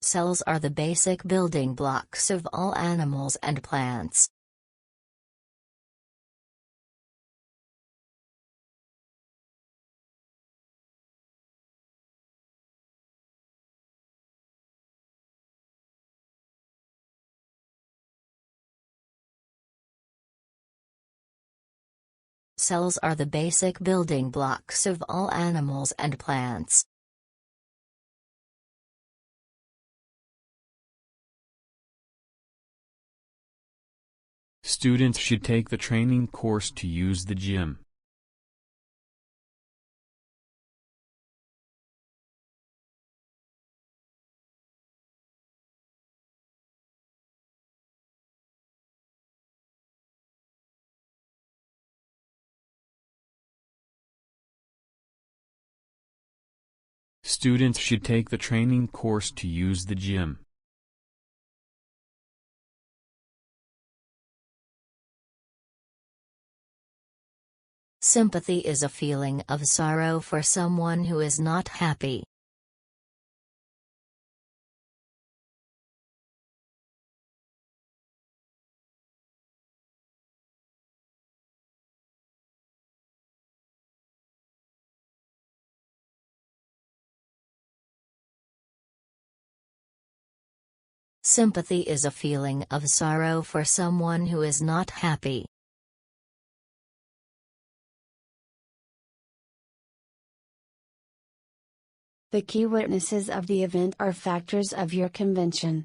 Cells are the basic building blocks of all animals and plants. Cells are the basic building blocks of all animals and plants. Students should take the training course to use the gym. Students should take the training course to use the gym. Sympathy is a feeling of sorrow for someone who is not happy. Sympathy is a feeling of sorrow for someone who is not happy. The key witnesses of the event are factors of your convention.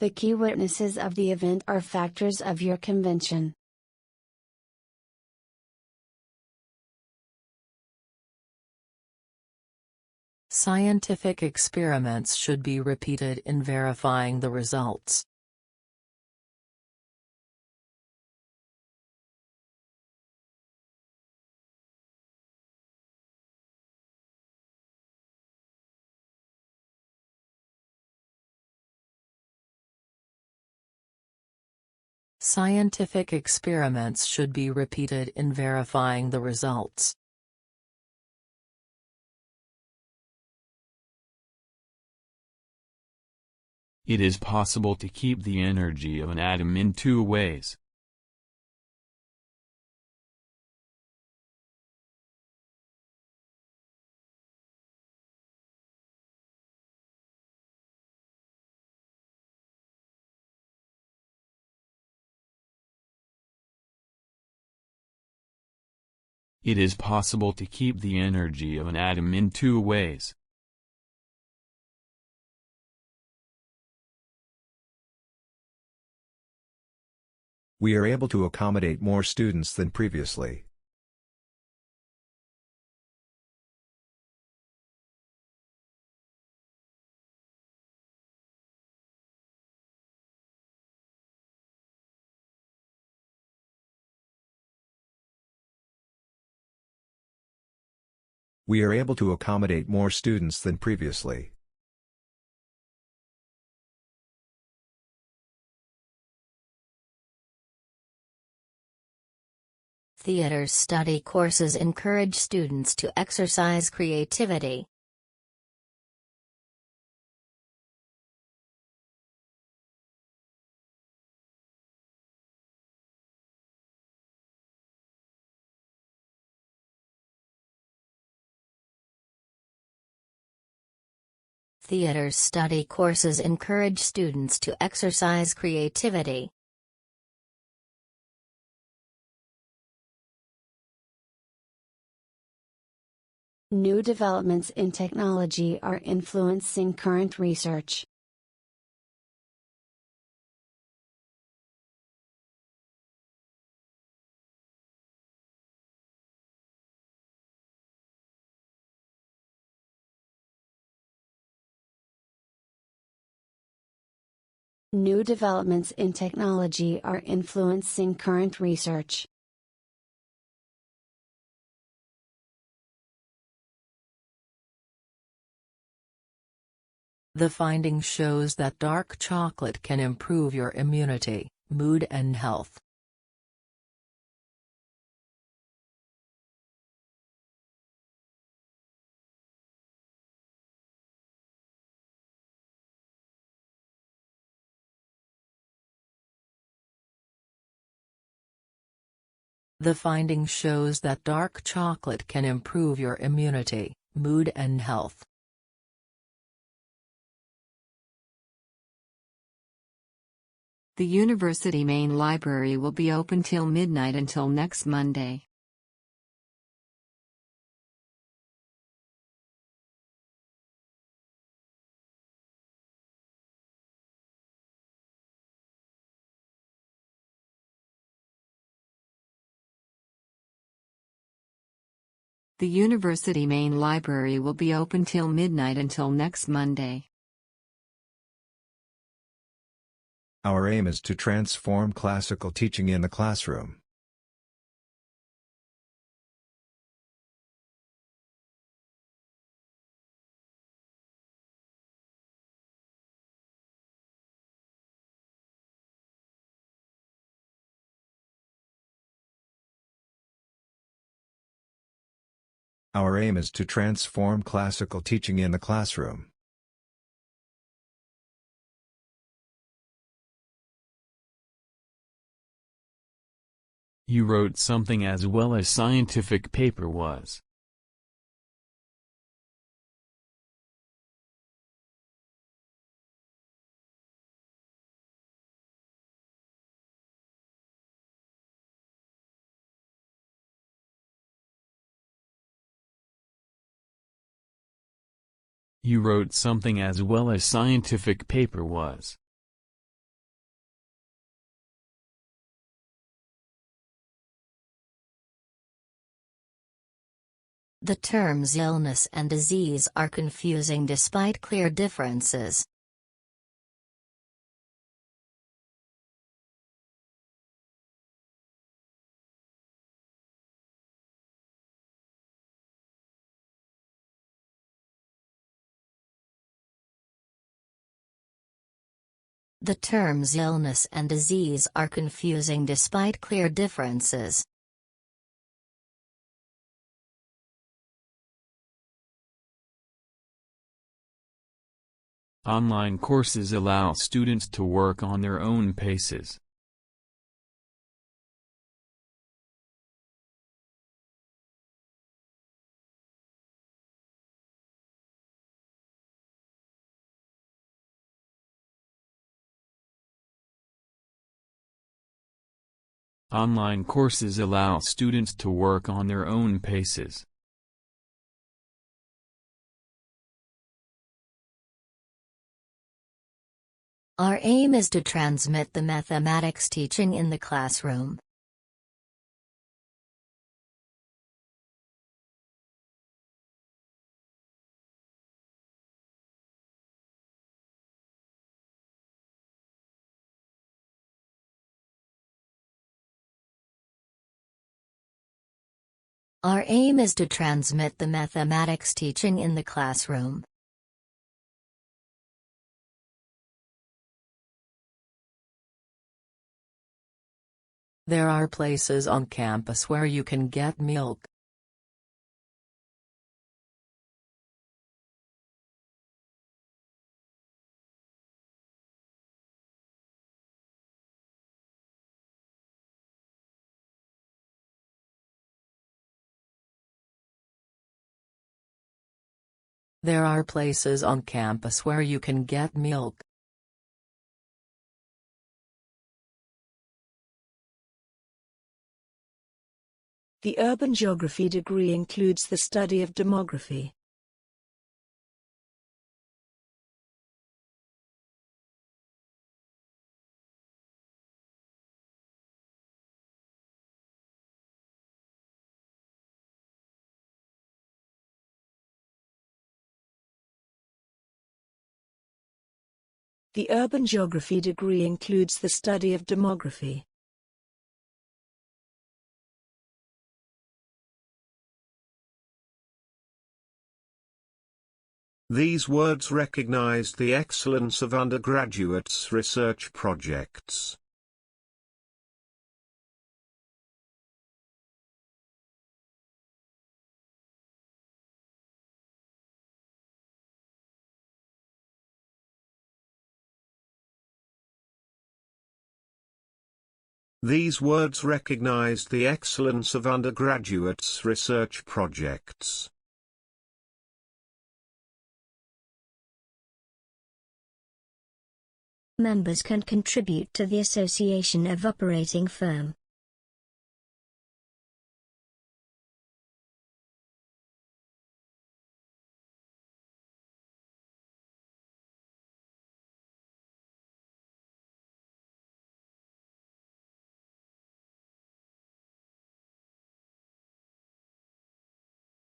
The key witnesses of the event are factors of your convention. Scientific experiments should be repeated in verifying the results. Scientific experiments should be repeated in verifying the results. It is possible to keep the energy of an atom in two ways. It is possible to keep the energy of an atom in two ways. We are able to accommodate more students than previously. We are able to accommodate more students than previously. Theater study courses encourage students to exercise creativity. Theater study courses encourage students to exercise creativity. New developments in technology are influencing current research. New developments in technology are influencing current research. The finding shows that dark chocolate can improve your immunity, mood and health. The finding shows that dark chocolate can improve your immunity, mood and health. The university main library will be open till midnight until next Monday. The university main library will be open till midnight until next Monday. Our aim is to transform classical teaching in the classroom. Our aim is to transform classical teaching in the classroom. You wrote something as well as scientific paper was. You wrote something as well as scientific paper was. The terms illness and disease are confusing despite clear differences. The terms illness and disease are confusing despite clear differences. Online courses allow students to work on their own paces. Online courses allow students to work on their own paces. Our aim is to transmit the mathematics teaching in the classroom. Our aim is to transmit the mathematics teaching in the classroom. There are places on campus where you can get milk. There are places on campus where you can get milk. The urban geography degree includes the study of demography. The urban geography degree includes the study of demography. These words recognized the excellence of undergraduates' research projects. These words recognized the excellence of undergraduates' research projects. Members can contribute to the Association of Operating Firm.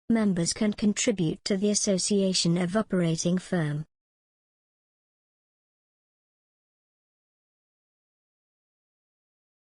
Members can contribute to the Association of Operating Firm.